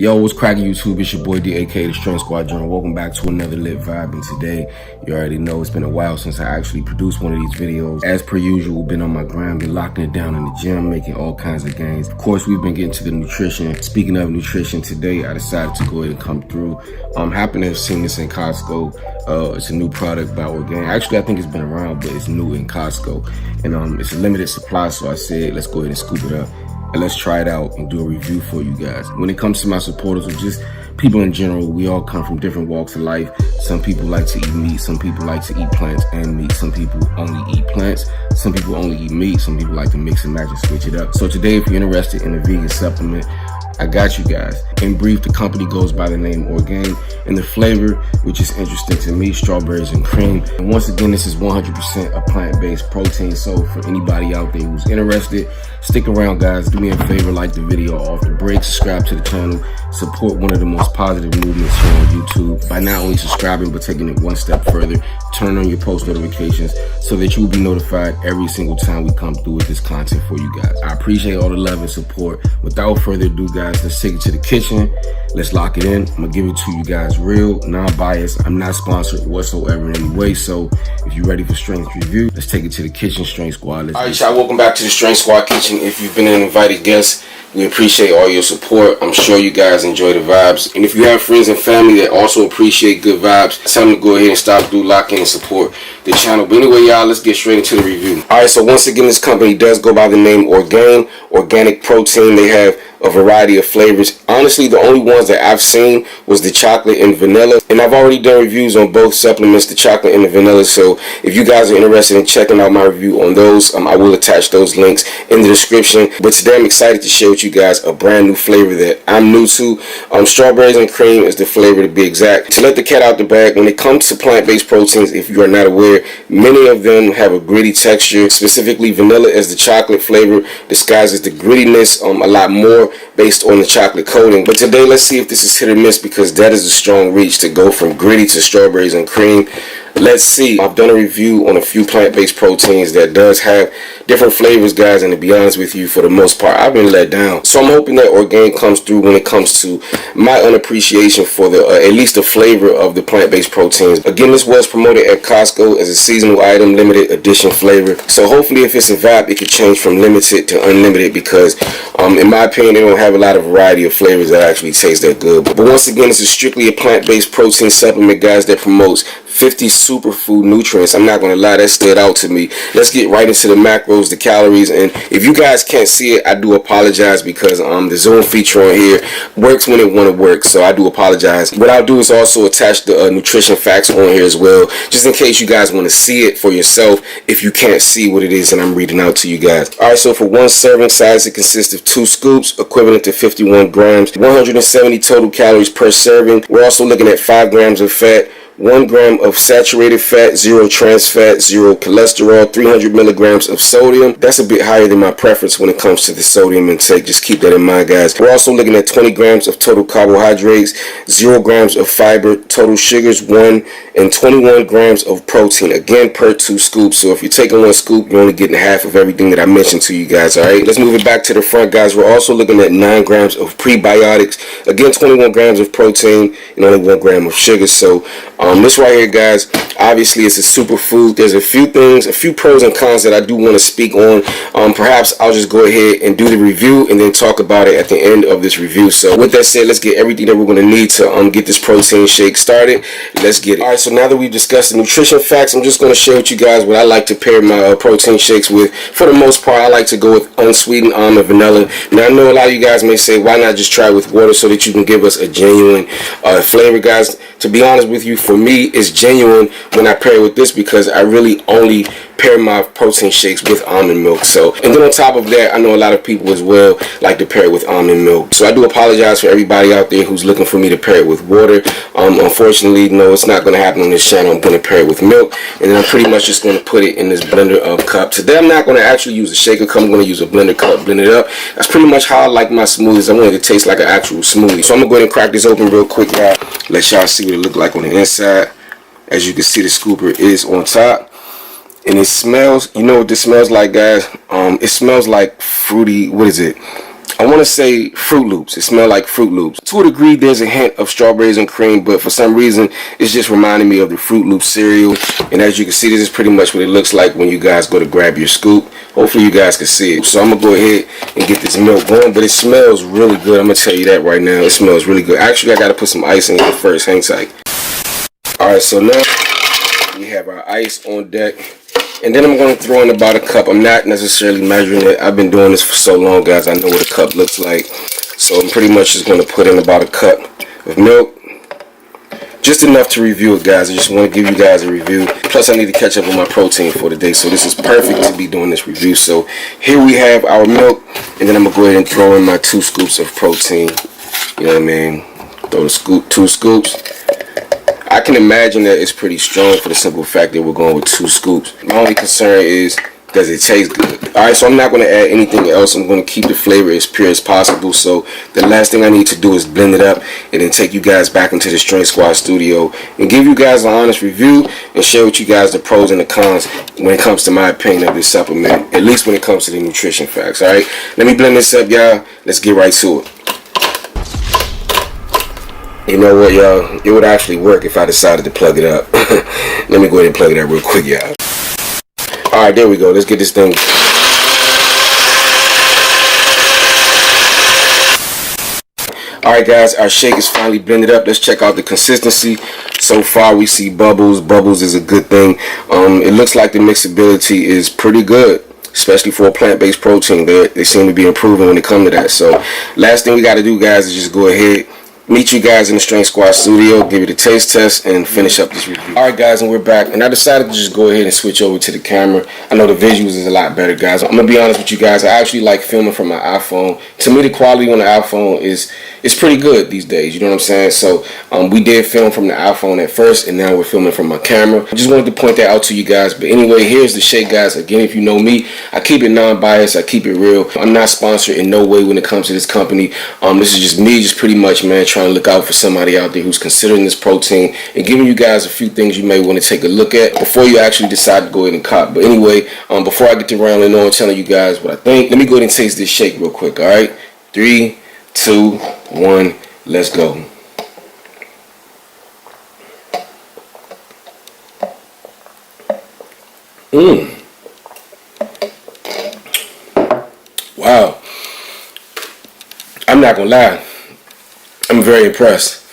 Yo, what's cracking YouTube? It's your boy D, aka the Strength Squad Journal. Welcome back to another lit vibe. And today, you already know it's been a while since I actually produced one of these videos. As per usual, been on my grind, been locking it down in the gym, making all kinds of gains. Of course, we've been getting to the nutrition. Speaking of nutrition, today I decided to go ahead and come through. Happen to have seen this in Costco. It's a new product by Orgain. Actually, I think it's been around, but it's new in Costco. And it's a limited supply, so I said, let's go ahead and scoop it up. And let's try it out and do a review for you guys. When it comes to my supporters or just people in general, we all come from different walks of life. Some people like to eat meat. Some people like to eat plants and meat. Some people only eat plants. Some people only eat meat. Some people like to mix and match and switch it up. So today, if you're interested in a vegan supplement, I got you guys. In brief, the company goes by the name Orgain, and the flavor, which is interesting to me, strawberries and cream. And once again, this is 100% a plant-based protein. So for anybody out there who's interested, stick around, guys. Do me a favor, like the video off the break, subscribe to the channel, support one of the most positive movements here on YouTube by not only subscribing, but taking it one step further. Turn on your post notifications so that you will be notified every single time we come through with this content for you guys. I appreciate all the love and support. Without further ado, guys, let's take it to the kitchen. Let's lock it in. I'm gonna give it to you guys real, non-biased. I'm not sponsored whatsoever in any way. So if you're ready for Strength Review, let's take it to the kitchen, Strength Squad. All right, y'all, welcome back to the Strength Squad Kitchen. If you've been an invited guest, we appreciate all your support. I'm sure you guys enjoy the vibes. And if you have friends and family that also appreciate good vibes, tell them to go ahead and stop through, lock in, and support the channel. But anyway, y'all, let's get straight into the review. All right, so once again, this company does go by the name Orgain, organic protein. They have a variety of flavors. Honestly, the only ones that I've seen was the chocolate and vanilla, and I've already done reviews on both supplements, the chocolate and the vanilla. So if you guys are interested in checking out my review on those, I will attach those links in the description. But today I'm excited to share with you guys a brand new flavor that I'm new to. Strawberries and cream is the flavor, to be exact. To let the cat out the bag, when it comes to plant-based proteins, if you are not aware, many of them have a gritty texture. Specifically, vanilla is the chocolate flavor, disguises the grittiness a lot more based on the chocolate coating. But today, let's see if this is hit or miss, because that is a strong reach to go from gritty to strawberries and cream. Let's see. I've done a review on a few plant-based proteins that does have different flavors, guys, and to be honest with you, for the most part, I've been let down. So I'm hoping that Orgain comes through when it comes to my unappreciation for the at least the flavor of the plant-based proteins. Again, this was promoted at Costco as a seasonal item, limited edition flavor. So hopefully, if it's a vibe, it could change from limited to unlimited, because in my opinion, they don't have a lot of variety of flavors that actually taste that good. But once again, this is strictly a plant-based protein supplement, guys, that promotes 50 superfood nutrients. I'm not going to lie, that stood out to me. Let's get right into the macros, the calories, and if you guys can't see it, I do apologize, because the zoom feature on here works when it want to work, so I do apologize. What I'll do is also attach the nutrition facts on here as well, just in case you guys want to see it for yourself if you can't see what it is that I'm reading out to you guys. Alright, so for one serving size, it consists of 2 scoops, equivalent to 51 grams, 170 total calories per serving. We're also looking at 5 grams of fat, 1 gram of saturated fat, 0 trans fat, 0 cholesterol, 300 milligrams of sodium. That's a bit higher than my preference when it comes to the sodium intake. Just keep that in mind, guys. We're also looking at 20 grams of total carbohydrates, 0 grams of fiber, total sugars 1, and 21 grams of protein, again per 2 scoops. So if you're taking 1 scoop, you're only getting half of everything that I mentioned to you guys. All right, let's move it back to the front, guys. We're also looking at 9 grams of prebiotics, again 21 grams of protein, and only 1 gram of sugar. So this right here, guys, obviously it's a superfood. There's a few things, a few pros and cons that I do want to speak on. Perhaps I'll just go ahead and do the review and then talk about it at the end of this review. So with that said, let's get everything that we're going to need to get this protein shake started. Let's get it. All right, so now that we've discussed the nutrition facts, I'm just going to share with you guys what I like to pair my protein shakes with. For the most part, I like to go with unsweetened almond vanilla. Now, I know a lot of you guys may say, why not just try with water so that you can give us a genuine flavor, guys? To be honest with you, for me, it's genuine when I pair it with this, because I really only pair my protein shakes with almond milk. So, and then on top of that, I know a lot of people as well like to pair it with almond milk. So I do apologize for everybody out there who's looking for me to pair it with water. Unfortunately, no, it's not going to happen on this channel. I'm going to pair it with milk, and then I'm pretty much just going to put it in this blender cup. Today, I'm not going to actually use a shaker cup. I'm going to use a blender cup, blend it up. That's pretty much how I like my smoothies. I want it to taste like an actual smoothie. So I'm going to go ahead and crack this open real quick, y'all. Let y'all see what it look like on the inside. As you can see, the scooper is on top. And it smells, you know what this smells like, guys? It smells like fruity, what is it? I want to say Fruit Loops. It smells like Fruit Loops. To a degree, there's a hint of strawberries and cream, but for some reason, it's just reminding me of the Fruit Loops cereal. And as you can see, this is pretty much what it looks like when you guys go to grab your scoop. Hopefully you guys can see it. So I'm going to go ahead and get this milk going, but it smells really good. I'm going to tell you that right now. It smells really good. Actually, I got to put some ice in here first. Hang tight. Alright, so now we have our ice on deck. And then I'm going to throw in about a cup. I'm not necessarily measuring it. I've been doing this for so long, guys. I know what a cup looks like. So I'm pretty much just going to put in about a cup of milk. Just enough to review it, guys. I just want to give you guys a review. Plus, I need to catch up on my protein for today. So this is perfect to be doing this review. So here we have our milk. And then I'm going to go ahead and throw in my 2 scoops of protein. You know what I mean? Throw the 2 scoops. I can imagine that it's pretty strong for the simple fact that we're going with 2 scoops. My only concern is, does it taste good? Alright, so I'm not going to add anything else. I'm going to keep the flavor as pure as possible. So the last thing I need to do is blend it up and then take you guys back into the Strength Squad studio and give you guys an honest review and share with you guys the pros and the cons when it comes to my opinion of this supplement, at least when it comes to the nutrition facts. Alright, let me blend this up, y'all. Let's get right to it. You know what, y'all? It would actually work if I decided to plug it up. Let me go ahead and plug it up real quick, y'all. Alright, there we go. Let's get this thing. Alright, guys. Our shake is finally blended up. Let's check out the consistency. So far, we see bubbles. Bubbles is a good thing. It looks like the mixability is pretty good, especially for a plant-based protein. They seem to be improving when it comes to that. So, last thing we got to do, guys, is just go ahead, meet you guys in the Strength Squad studio, give it a taste test, and finish up this review. Alright, guys, and we're back. And I decided to just go ahead and switch over to the camera. I know the visuals is a lot better, guys. I'm going to be honest with you guys. I actually like filming from my iPhone. To me, the quality on the iPhone is pretty good these days. You know what I'm saying? So, we did film from the iPhone at first, and now we're filming from my camera. I just wanted to point that out to you guys. But anyway, here's the shake, guys. Again, if you know me, I keep it non-biased. I keep it real. I'm not sponsored in no way when it comes to this company. This is just me, just pretty much, man, trying to look out for somebody out there who's considering this protein and giving you guys a few things you may want to take a look at before you actually decide to go ahead and cop. But anyway, before I get to rambling on telling you guys what I think, let me go ahead and taste this shake real quick. All right, 3, 2, 1, let's go. Wow. I'm not gonna lie. I'm very impressed.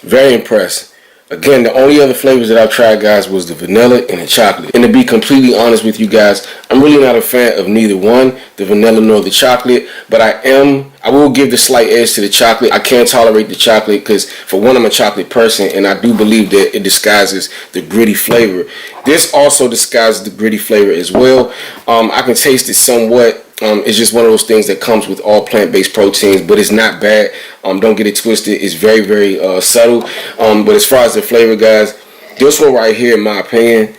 Very impressed. Again, the only other flavors that I've tried, guys, was the vanilla and the chocolate. And to be completely honest with you guys, I'm really not a fan of neither one, the vanilla nor the chocolate. But I will give the slight edge to the chocolate. I can't tolerate the chocolate because, for one, I'm a chocolate person, and I do believe that it disguises the gritty flavor. This also disguises the gritty flavor as well. I can taste it somewhat. It's just one of those things that comes with all plant-based proteins, but it's not bad. Don't get it twisted. It's very, very subtle. But as far as the flavor, guys, this one right here, in my opinion,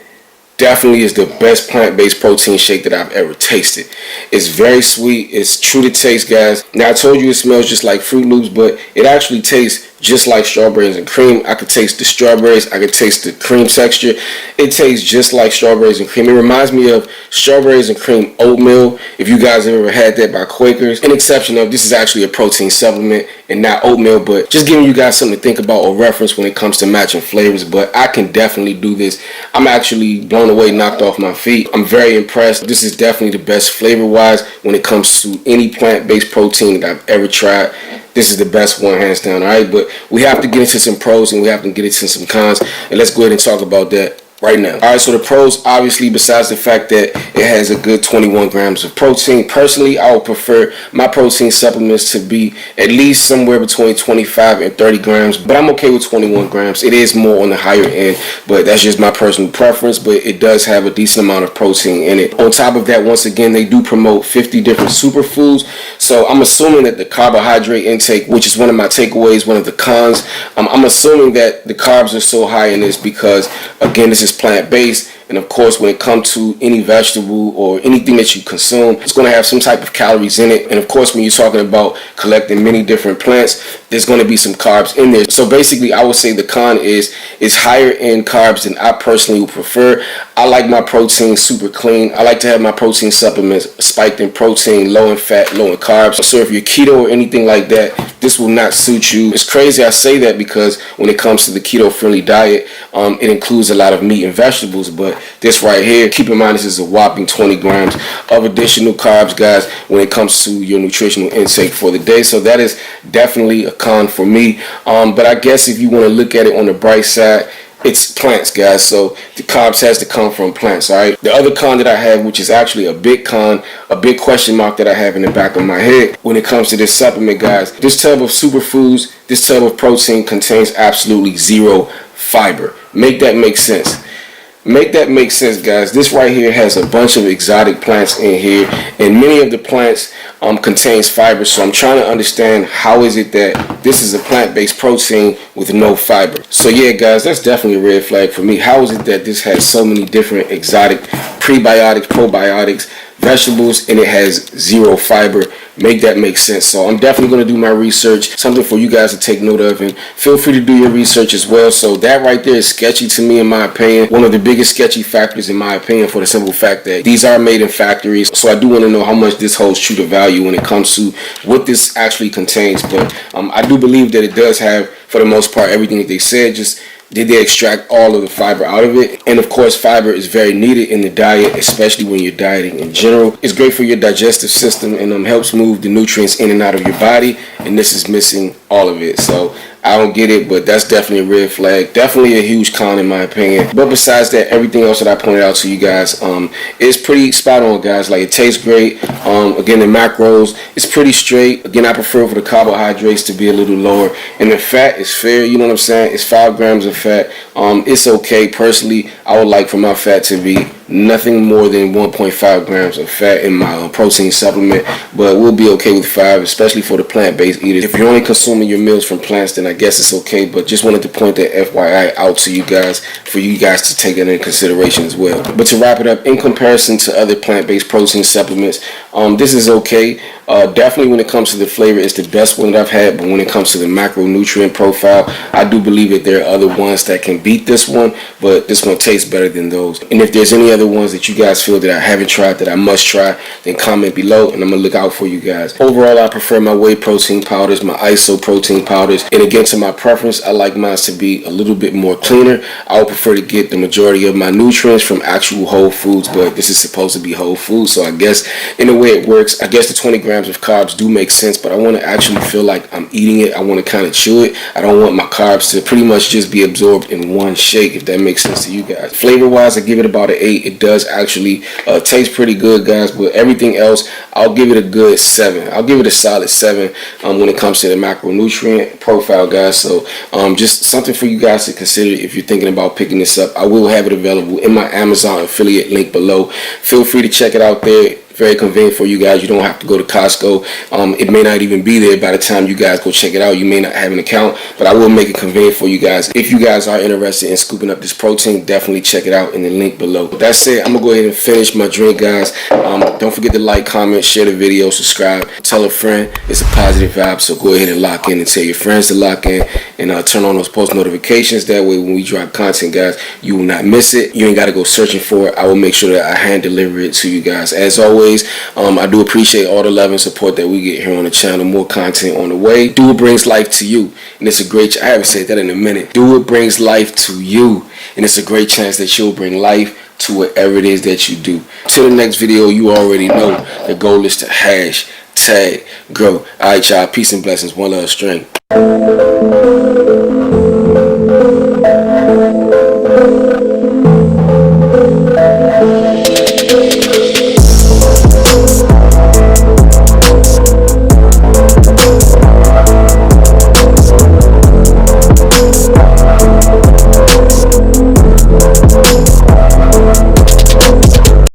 definitely is the best plant-based protein shake that I've ever tasted. It's very sweet. It's true to taste, guys. Now, I told you it smells just like Fruit Loops, but it actually tastes just like strawberries and cream. I could taste the strawberries. I could taste the cream texture. It tastes just like strawberries and cream. It reminds me of strawberries and cream oatmeal. If you guys have ever had that by Quakers. An exception of, this is actually a protein supplement and not oatmeal, but just giving you guys something to think about or reference when it comes to matching flavors. But I can definitely do this. I'm actually blown away, knocked off my feet. I'm very impressed. This is definitely the best flavor-wise when it comes to any plant-based protein that I've ever tried. This is the best one, hands down, all right? But we have to get into some pros and we have to get into some cons. And let's go ahead and talk about that right now. All right, so the pros, obviously, besides the fact that it has a good 21 grams of protein, personally, I would prefer my protein supplements to be at least somewhere between 25 and 30 grams, but I'm okay with 21 grams. It is more on the higher end, but that's just my personal preference, but it does have a decent amount of protein in it. On top of that, once again, they do promote 50 different superfoods, so I'm assuming that the carbohydrate intake, which is one of my takeaways, one of the cons, I'm assuming that the carbs are so high in this because, again, this is plant-based. And of course, when it comes to any vegetable or anything that you consume, it's going to have some type of calories in it. And of course, when you're talking about collecting many different plants, there's going to be some carbs in there. So basically, I would say the con is higher in carbs than I personally would prefer. I like my protein super clean. I like to have my protein supplements spiked in protein, low in fat, low in carbs. So if you're keto or anything like that, this will not suit you. It's crazy I say that because when it comes to the keto-friendly diet, it includes a lot of meat and vegetables, but this right here, keep in mind, this is a whopping 20 grams of additional carbs, guys, when it comes to your nutritional intake for the day. So that is definitely a con for me. But I guess if you want to look at it on the bright side, it's plants, guys. So the carbs has to come from plants, all right? The other con that I have, which is actually a big con, a big question mark that I have in the back of my head when it comes to this supplement, guys, this tub of superfoods, this tub of protein contains absolutely zero fiber. Make that make sense. Make that make sense, guys. This right here has a bunch of exotic plants in here, and many of the plants contains fiber. So I'm trying to understand how is it that this is a plant-based protein with no fiber. So yeah, guys, that's definitely a red flag for me. How is it that this has so many different exotic prebiotics, probiotics, vegetables, and it has zero fiber? Make that make sense. So I'm definitely going to do my research, something for you guys to take note of, and feel free to do your research as well. So that right there is sketchy to me, in my opinion. One of the biggest sketchy factors, in my opinion, for the simple fact that these are made in factories. So I do want to know how much this holds true to value when it comes to what this actually contains. But I do believe that it does have, for the most part, everything that they said. Just did they extract all of the fiber out of it? And of course, fiber is very needed in the diet, especially when you're dieting in general. It's great for your digestive system and helps move the nutrients in and out of your body. And this is missing all of it. So I don't get it, but that's definitely a red flag. Definitely a huge con in my opinion. But besides that, everything else that I pointed out to you guys is pretty spot on, guys. Like, it tastes great. Again, the macros, it's pretty straight. Again, I prefer for the carbohydrates to be a little lower. And the fat is fair, you know what I'm saying? It's 5 grams of fat. It's okay. Personally, I would like for my fat to be nothing more than 1.5 grams of fat in my protein supplement, but we'll be okay with 5, especially for the plant-based eaters. If you're only consuming your meals from plants, then I guess it's okay, but just wanted to point that FYI out to you guys, for you guys to take it into consideration as well. But to wrap it up, in comparison to other plant-based protein supplements, this is okay. Definitely when it comes to the flavor, it's the best one that I've had, but when it comes to the macronutrient profile, I do believe that there are other ones that can beat this one, but this one tastes better than those. And if there's any other ones that you guys feel that I haven't tried that I must try, then comment below and I'm gonna look out for you guys. Overall, I prefer my whey protein powders, my iso protein powders, and again, to my preference, I like mine to be a little bit more cleaner. I would prefer to get the majority of my nutrients from actual whole foods, but this is supposed to be whole food, so I guess in the way it works, I guess the 20 grams of carbs do make sense, but I want to actually feel like I'm eating it. I want to kind of chew it. I don't want my carbs to pretty much just be absorbed in one shake, if that makes sense to you guys. Flavor wise, I give it about an 8. It does actually taste pretty good, guys, but everything else, I'll give it a good 7. I'll give it a solid 7 when it comes to the macronutrient profile, guys. So just something for you guys to consider if you're thinking about picking this up. I will have it available in my Amazon affiliate link below. Feel free to check it out there. Very convenient for you guys. You don't have to go to Costco. It may not even be there by the time you guys go check it out. You may not have an account, but I will make it convenient for you guys. If you guys are interested in scooping up this protein, definitely check it out in the link below. With that said, I'm gonna go ahead and finish my drink, guys. Don't forget to like, comment, share the video, subscribe, tell a friend. It's a positive vibe, so go ahead and lock in and tell your friends to lock in, and turn on those post notifications. That way when we drop content, guys, you will not miss it. You ain't got to go searching for it. I will make sure that I hand deliver it to you guys. As always, I do appreciate all the love and support that we get here on the channel. More content on the way. Do What Brings Life to You, and it's a great, I haven't said that in a minute. Do What Brings Life to You, and it's a great chance that you'll bring life to whatever it is that you do. Till the next video, you already know the goal is to hashtag grow. Alright, y'all, peace and blessings. One love, strength.